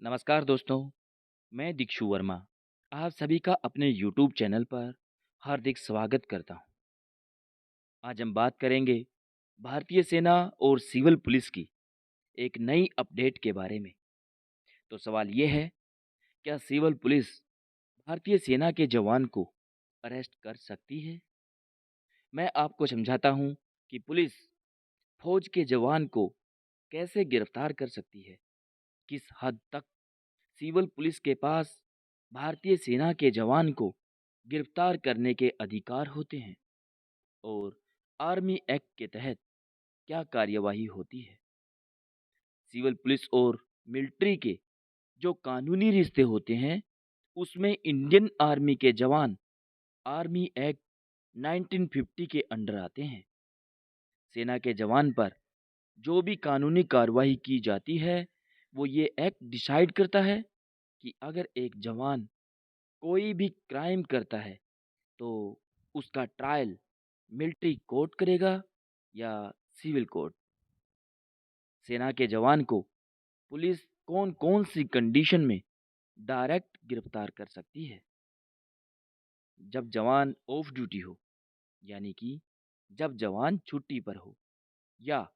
नमस्कार दोस्तों, मैं दीक्षु वर्मा आप सभी का अपने YouTube चैनल पर हार्दिक स्वागत करता हूं। आज हम बात करेंगे भारतीय सेना और सिविल पुलिस की एक नई अपडेट के बारे में। तो सवाल ये है, क्या सिविल पुलिस भारतीय सेना के जवान को अरेस्ट कर सकती है? मैं आपको समझाता हूं कि पुलिस फौज के जवान को कैसे गिरफ्तार कर सकती है, किस हद तक सिविल पुलिस के पास भारतीय सेना के जवान को गिरफ्तार करने के अधिकार होते हैं और आर्मी एक्ट के तहत क्या कार्यवाही होती है। सिविल पुलिस और मिलिट्री के जो कानूनी रिश्ते होते हैं, उसमें इंडियन आर्मी के जवान आर्मी एक्ट 1950 के अंडर आते हैं। सेना के जवान पर जो भी कानूनी कार्रवाई की जाती है, वो ये एक्ट डिसाइड करता है कि अगर एक जवान कोई भी क्राइम करता है तो उसका ट्रायल मिलिट्री कोर्ट करेगा या सिविल कोर्ट। सेना के जवान को पुलिस कौन कौन सी कंडीशन में डायरेक्ट गिरफ्तार कर सकती है? जब जवान ऑफ ड्यूटी हो, यानी कि जब जवान छुट्टी पर हो या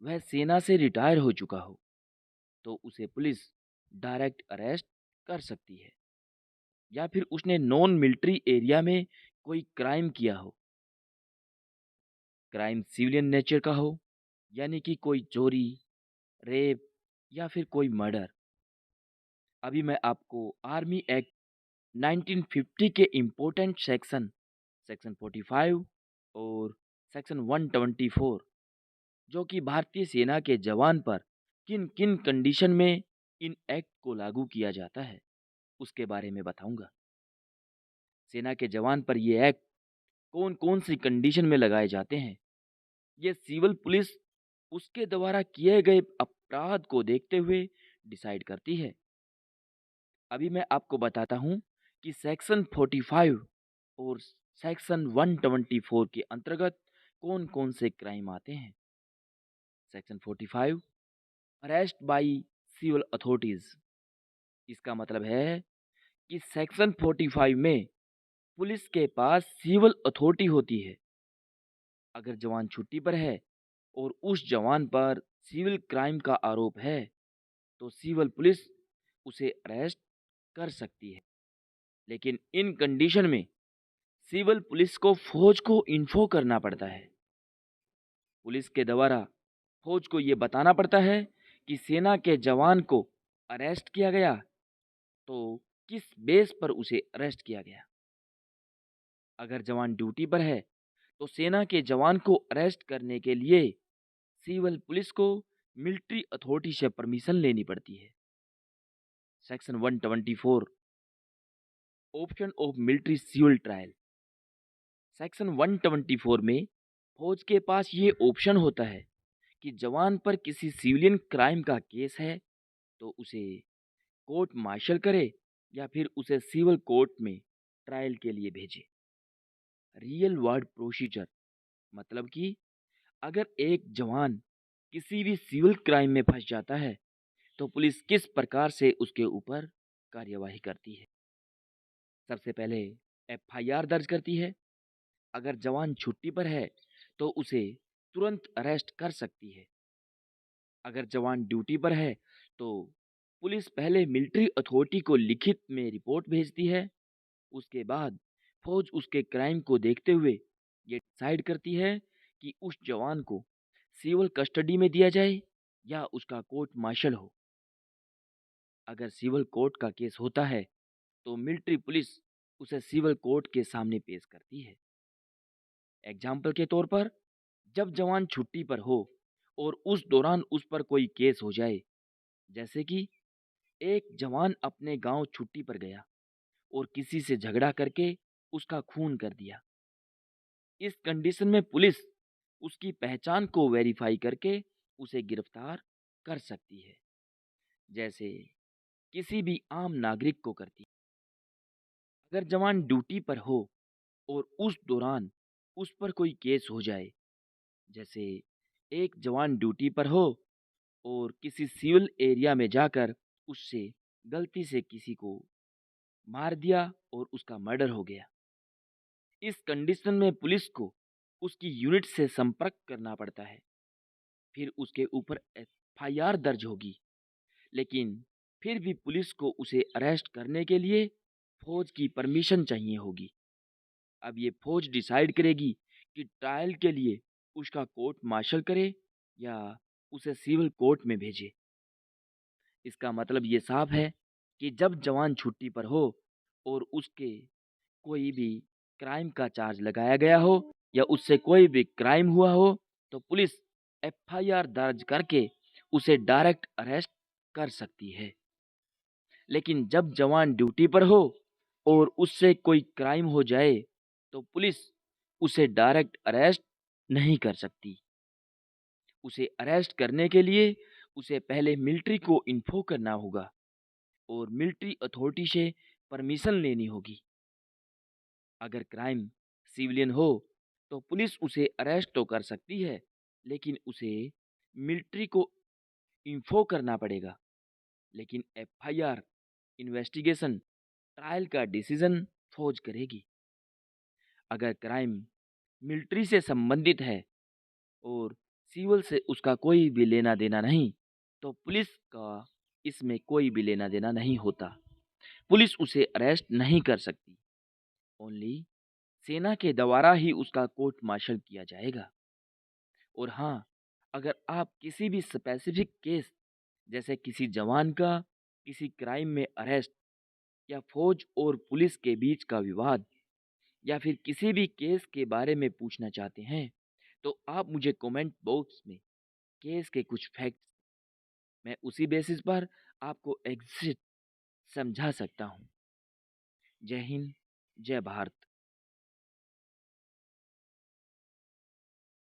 वह सेना से रिटायर हो चुका हो, तो उसे पुलिस डायरेक्ट अरेस्ट कर सकती है। या फिर उसने नॉन मिलिट्री एरिया में कोई क्राइम किया हो, क्राइम सिविलियन नेचर का हो, यानी कि कोई चोरी, रेप या फिर कोई मर्डर। अभी मैं आपको आर्मी एक्ट 1950 के इम्पोर्टेंट सेक्शन सेक्शन 45 और सेक्शन 124, जो कि भारतीय सेना के जवान पर किन किन कंडीशन में इन एक्ट को लागू किया जाता है, उसके बारे में बताऊंगा। सेना के जवान पर ये एक्ट कौन कौन सी कंडीशन में लगाए जाते हैं, ये सिविल पुलिस उसके द्वारा किए गए अपराध को देखते हुए डिसाइड करती है। अभी मैं आपको बताता हूं कि सेक्शन 45 और सेक्शन 124 के अंतर्गत कौन कौन से क्राइम आते हैं। Section 45, arrest by civil authorities. इसका मतलब है कि सेक्शन 45 में पुलिस के पास सिविल अथॉरिटी होती है। अगर जवान छुट्टी पर है और उस जवान पर सिविल क्राइम का आरोप है, तो सिविल पुलिस उसे अरेस्ट कर सकती है। लेकिन इन कंडीशन में सिविल पुलिस को फौज को इन्फो करना पड़ता है। पुलिस के द्वारा फौज को यह बताना पड़ता है कि सेना के जवान को अरेस्ट किया गया, तो किस बेस पर उसे अरेस्ट किया गया। अगर जवान ड्यूटी पर है तो सेना के जवान को अरेस्ट करने के लिए सिविल पुलिस को मिलिट्री अथॉरिटी से परमिशन लेनी पड़ती है। Section 124, option of military civil trial. Section 124 में फौज के पास ये ऑप्शन होता है कि जवान पर किसी सिविलियन क्राइम का केस है तो उसे कोर्ट मार्शल करे या फिर उसे सिविल कोर्ट में ट्रायल के लिए भेजे। रियल वर्ल्ड प्रोसीजर, मतलब कि अगर एक जवान किसी भी सिविल क्राइम में फंस जाता है, तो पुलिस किस प्रकार से उसके ऊपर कार्यवाही करती है। सबसे पहले एफआईआर दर्ज करती है। अगर जवान छुट्टी पर है तो उसे तुरंत अरेस्ट कर सकती है। अगर जवान ड्यूटी पर है तो पुलिस पहले मिलिट्री अथॉरिटी को लिखित में रिपोर्ट भेजती है। उसके बाद फौज उसके क्राइम को देखते हुए ये डिसाइड करती है कि उस जवान को सिविल कस्टडी में दिया जाए या उसका कोर्ट मार्शल हो। अगर सिविल कोर्ट का केस होता है तो मिलिट्री पुलिस उसे सिविल कोर्ट के सामने पेश करती है। एग्जाम्पल के तौर पर, जब जवान छुट्टी पर हो और उस दौरान उस पर कोई केस हो जाए, जैसे कि एक जवान अपने गांव छुट्टी पर गया और किसी से झगड़ा करके उसका खून कर दिया। इस कंडीशन में पुलिस उसकी पहचान को वेरीफाई करके उसे गिरफ्तार कर सकती है, जैसे किसी भी आम नागरिक को करती है। अगर जवान ड्यूटी पर हो और उस दौरान उस पर कोई केस हो जाए, जैसे एक जवान ड्यूटी पर हो और किसी सिविल एरिया में जाकर उससे गलती से किसी को मार दिया और उसका मर्डर हो गया। इस कंडीशन में पुलिस को उसकी यूनिट से संपर्क करना पड़ता है, फिर उसके ऊपर एफआईआर दर्ज होगी। लेकिन फिर भी पुलिस को उसे अरेस्ट करने के लिए फौज की परमिशन चाहिए होगी। अब ये फौज डिसाइड करेगी कि ट्रायल के लिए उसका कोर्ट मार्शल करे या उसे सिविल कोर्ट में भेजे। इसका मतलब ये साफ है कि जब जवान छुट्टी पर हो और उसके कोई भी क्राइम का चार्ज लगाया गया हो या उससे कोई भी क्राइम हुआ हो, तो पुलिस एफआईआर दर्ज करके उसे डायरेक्ट अरेस्ट कर सकती है। लेकिन जब जवान ड्यूटी पर हो और उससे कोई क्राइम हो जाए, तो पुलिस उसे डायरेक्ट अरेस्ट नहीं कर सकती। उसे अरेस्ट करने के लिए उसे पहले मिलिट्री को इन्फो करना होगा और मिलिट्री अथॉरिटी से परमिशन लेनी होगी। अगर क्राइम सिविलियन हो तो पुलिस उसे अरेस्ट तो कर सकती है, लेकिन उसे मिलिट्री को इन्फो करना पड़ेगा। लेकिन एफआईआर, इन्वेस्टिगेशन, ट्रायल का डिसीजन फौज करेगी। अगर क्राइम मिलिट्री से संबंधित है और सिविल से उसका कोई भी लेना देना नहीं, तो पुलिस का इसमें कोई भी लेना देना नहीं होता। पुलिस उसे अरेस्ट नहीं कर सकती। ओनली सेना के द्वारा ही उसका कोर्ट मार्शल किया जाएगा। और हाँ, अगर आप किसी भी स्पेसिफिक केस, जैसे किसी जवान का किसी क्राइम में अरेस्ट या फौज और पुलिस के बीच का विवाद या फिर किसी भी केस के बारे में पूछना चाहते हैं, तो आप मुझे कमेंट बॉक्स में केस के कुछ फैक्ट्स, मैं उसी बेसिस पर आपको एग्जिट समझा सकता हूँ। जय हिंद, जय भारत।